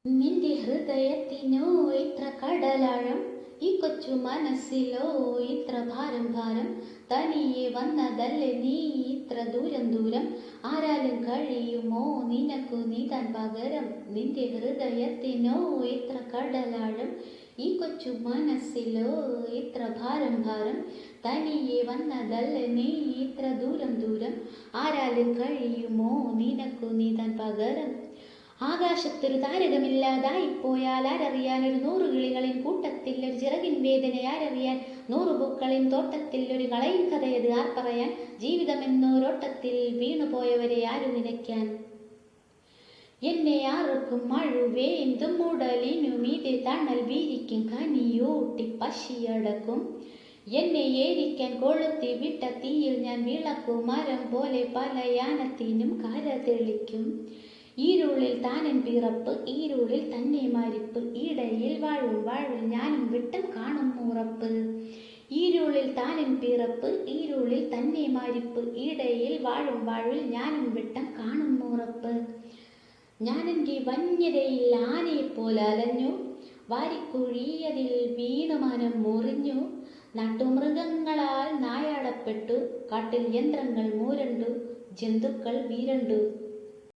നിന്റെ ഹൃദയത്തിനോ ഇത്ര കടലാഴം, ഈ കൊച്ചു മനസ്സിലോ ഇത്ര ഭാരം ഭാരം. തനിയെ വന്നതല്ലേ നീ ഇത്ര ദൂരം ദൂരം, ആരാലും കഴിയുമോ നിനക്കു നീതാൻ പകരം. നിന്റെ ഹൃദയത്തിനോ ഇത്ര കടലാഴം, ഈ കൊച്ചു മനസ്സിലോ ഇത്ര ഭാരം ഭാരം. തനിയെ വന്നതല്ലേ നീ ഇത്ര ദൂരം ദൂരം, ആരാലും കഴിയുമോ നിനക്കു നീതാൻ പകരം. ആകാശത്തൊരു താരകമില്ലാതായിപ്പോയാൽ ആരറിയാൻ, ഒരു 100 കിളികളിൻ കൂട്ടത്തിൽ ഒരു ചിറകിൻ വേദന ആരറിയാൻ, 100 പൂക്കളിൻ തോട്ടത്തിൽ ഒരു കളയിൻ കഥയത് ആർ പറയാൻ. ജീവിതമെന്നോരോട്ടത്തിൽ വീണുപോയവരെ ആരു നിനയ്ക്കാൻ. എന്നെ ആർക്കും മഴുവേന്തും മുടലിനു മീതെ തണൽ വീരിക്കും കനിയൂട്ടി പശിയടക്കും. എന്നെ ഏരിക്കാൻ കൊളുത്തി വിട്ട തീയിൽ ഞാൻ വിളക്കും, മരം പോലെ പല യാനത്തിനും കര തെളിക്കും. ഈരുള്ളിൽ താനൻ പിറപ്പ്, ഈരുള്ളിൽ തന്നെ മരിപ്പ്, ഇടയിൽ വാഴും വാഴും ഞാനും വിട്ടം കാണും ഉറപ്പ്. ഈരുള്ളിൽ താനൻ പിറപ്പ്, ഈരുള്ളിൽ തന്നെ മരിപ്പ്, ഇടയിൽ വാഴും വാഴും ഞാനും വിട്ടം കാണും ഉറപ്പ്. ഞാനെൻ്റെ വന്യതയിൽ ആനയെപ്പോലെ അലഞ്ഞു, വാരിക്കുഴിയതിൽ വീണു മനം മുറിഞ്ഞു. നാട്ടുമൃഗങ്ങളാൽ നായാടപ്പെട്ടു, കാട്ടിൽ യന്ത്രങ്ങൾ മൂരണ്ടു, ജന്തുക്കൾ വീരണ്ടു.